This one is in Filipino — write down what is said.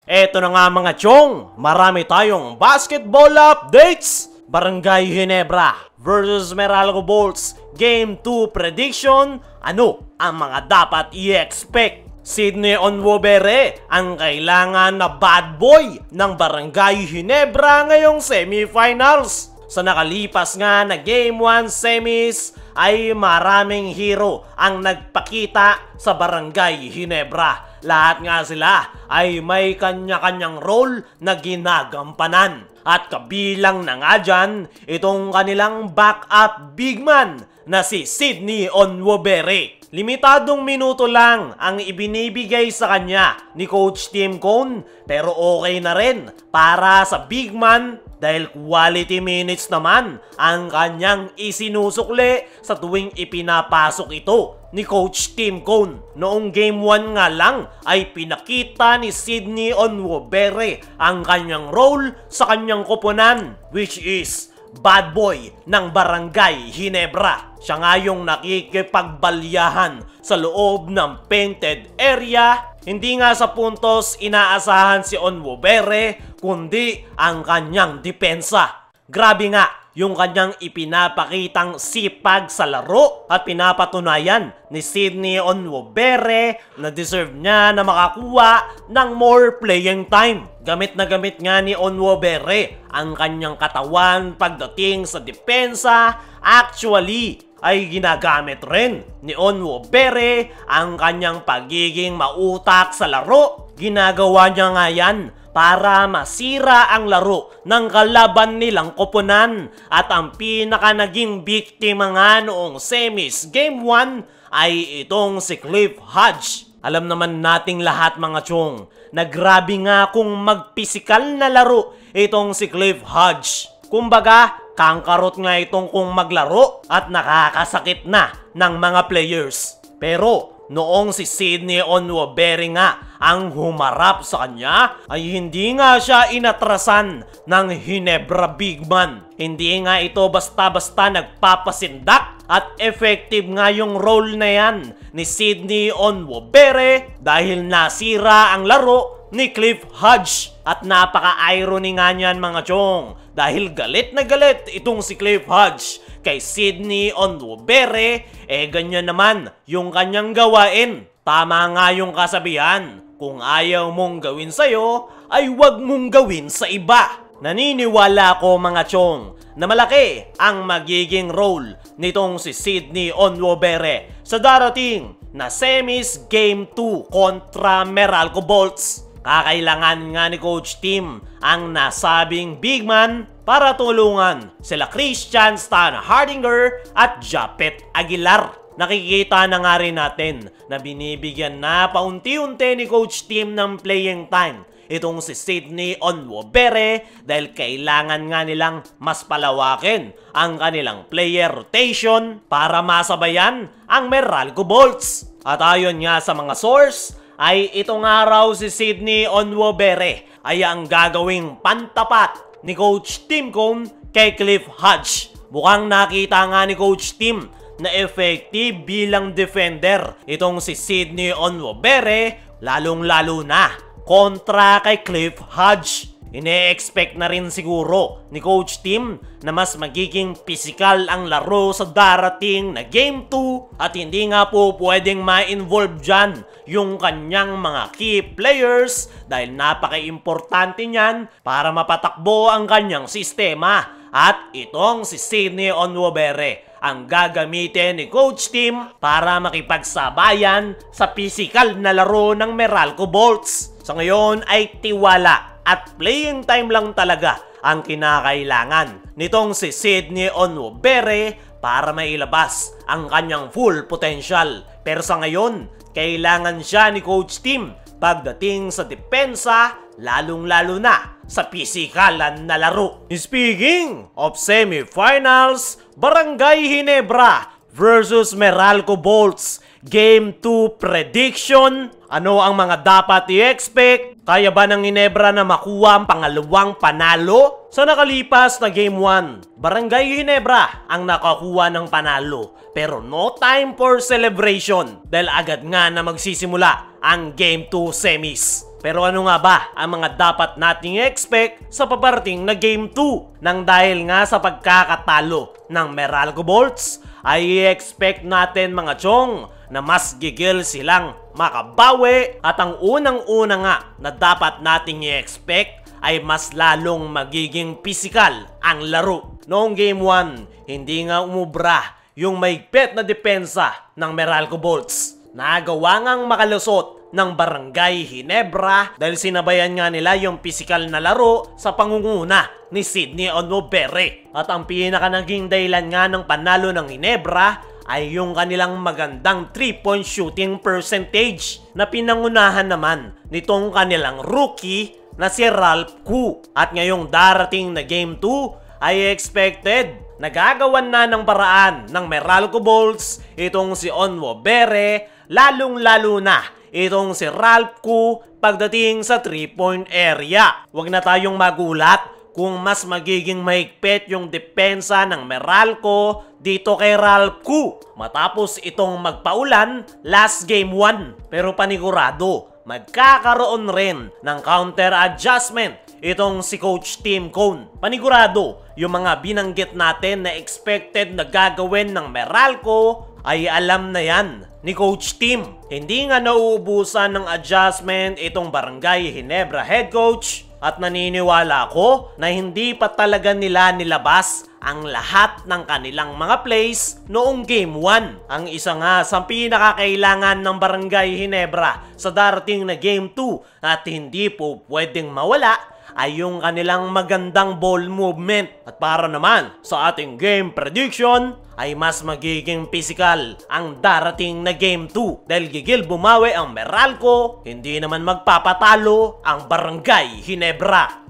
Eto na nga mga chong, marami tayong basketball updates! Barangay Ginebra versus Meralco Bolts Game 2 prediction, ano ang mga dapat i-expect? Sydney Onwubere ang kailangan na bad boy ng Barangay Ginebra ngayong semifinals. Sa nakalipas nga na Game 1 semis ay maraming hero ang nagpakita sa Barangay Ginebra. Lahat nga sila ay may kanya-kanyang role na ginagampanan. At kabilang na nga dyan itong kanilang backup big man na si Sydney Onwubere. Limitadong minuto lang ang ibinibigay sa kanya ni Coach Tim Cone, pero okay na rin para sa big man dahil quality minutes naman ang kanyang isinusukli sa tuwing ipinapasok ito ni Coach Tim Cone. Noong Game 1 nga lang ay pinakita ni Sydney Onwubere ang kanyang role sa kanyang koponan, which is bad boy ng Barangay Ginebra. Siya nga yung nakikipagbalyahan sa loob ng painted area. Hindi nga sa puntos inaasahan si Onwubere, kundi ang kanyang depensa. Grabe nga yung kanyang ipinapakitang sipag sa laro at pinapatunayan ni Sydney Onwubere na deserve niya na makakuha ng more playing time. Gamit na gamit nga ni Onwubere ang kanyang katawan pagdating sa depensa. Actually, ay ginagamit rin ni Onwubere ang kanyang pagiging mautak sa laro. Ginagawa niya nga yan para masira ang laro ng kalaban nilang koponan. At ang pinaka naging biktima nga noong semis Game 1 ay itong si Cliff Hodge. Alam naman nating lahat mga chong na grabe nga kung magpisikal na laro itong si Cliff Hodge. Kumbaga, kangkarot nga itong kung maglaro at nakakasakit na ng mga players. Pero noong si Sydney Onwubere nga ang humarap sa kanya ay hindi nga siya inatrasan ng Ginebra big man. Hindi nga ito basta-basta nagpapasindak at effective nga yung role na yan ni Sydney Onwubere dahil nasira ang laro ni Cliff Hodge. At napaka-irony nga niyan mga chong dahil galit na galit itong si Cliff Hodge kay Sydney Onwubere, ganyan naman yung kanyang gawain. Tama nga yung kasabihan, kung ayaw mong gawin sa'yo, ay wag mong gawin sa iba. Naniniwala ko mga chong na malaki ang magiging role nitong si Sydney Onwubere sa darating na semis Game 2 kontra Meralco Bolts. Kakailangan nga ni Coach Tim ang nasabing big man para tulungan sila Christian Stan Hardinger at Japet Aguilar. Nakikita na nga rin natin na binibigyan na paunti-unti ni Coach Tim ng playing time itong si Sydney Onwubere dahil kailangan nga nilang mas palawakin ang kanilang player rotation para masabayan ang Meralco Bolts. At ayon nga sa mga source, ay itong araw si Sydney Onwubere ay ang gagawing pantapat ni Coach Tim Cone kay Cliff Hodge. Mukhang nakita nga ni Coach Tim na effective bilang defender itong si Sydney Onwubere, lalong-lalo na kontra kay Cliff Hodge. Ine-expect na rin siguro ni Coach Tim na mas magiging physical ang laro sa darating na Game 2 at hindi nga po pwedeng ma-involve dyan yung kanyang mga key players dahil napaka-importante niyan para mapatakbo ang kanyang sistema. At itong si Sydney Onwubere ang gagamitin ni Coach Tim para makipagsabayan sa physical na laro ng Meralco Bolts. Sa ngayon ay tiwala at playing time lang talaga ang kinakailangan nitong si Sydney Onwubere para mailabas ang kanyang full potential. Pero sa ngayon, kailangan siya ni Coach Tim pagdating sa depensa, lalong-lalo na sa pisikalan na laro. Speaking of semifinals, Barangay Ginebra versus Meralco Bolts Game 2 prediction. Ano ang mga dapat i-expect? Kaya ba ng Ginebra na makuha ang pangalawang panalo? Sa nakalipas na Game 1, Barangay Ginebra ang nakakuha ng panalo. Pero no time for celebration dahil agad nga na magsisimula ang Game 2 semis. Pero ano nga ba ang mga dapat nating expect sa paparating na Game 2? Nang dahil nga sa pagkakatalo ng Meralco Bolts, ay i-expect natin mga chong na mas gigil silang makabawi at ang unang-una nga na dapat nating i-expect ay mas lalong magiging pisikal ang laro. Noong Game 1, hindi nga umubra yung mahigpit na depensa ng Meralco Bolts. Nagawa ngang makalusot ng Barangay Ginebra dahil sinabayan nga nila yung pisikal na laro sa pangunguna ni Sydney Onobere. At ang pinaka naging dahilan nga ng panalo ng Ginebra ay yung kanilang magandang 3-point shooting percentage na pinangunahan naman nitong kanilang rookie na si Ralph Koo. At ngayong darating na Game 2 ay expected nagagawan na ng paraan ng Meralco Bolts itong si Onobere, lalong-lalo na itong si Ralph Koo pagdating sa 3-point area. Huwag na tayong magulat kung mas magiging mahigpit yung depensa ng Meralco dito kay Ralph Koo matapos itong magpaulan last Game 1. Pero panigurado, magkakaroon rin ng counter adjustment itong si Coach Tim Cone. Panigurado, yung mga binanggit natin na expected na gagawin ng Meralco ay alam na yan ni Coach Tim. Hindi nga nauubusan ng adjustment itong Barangay Ginebra head coach at naniniwala ako na hindi pa talaga nila nilabas ang lahat ng kanilang mga plays noong Game 1. Ang isa nga sa pinakakailangan ng Barangay Ginebra sa darating na Game 2 at hindi po pwedeng mawala ay yung kanilang magandang ball movement. At para naman sa ating game prediction ay mas magiging physical ang darating na Game 2 dahil gigil bumawi ang Meralco, hindi naman magpapatalo ang Barangay Ginebra.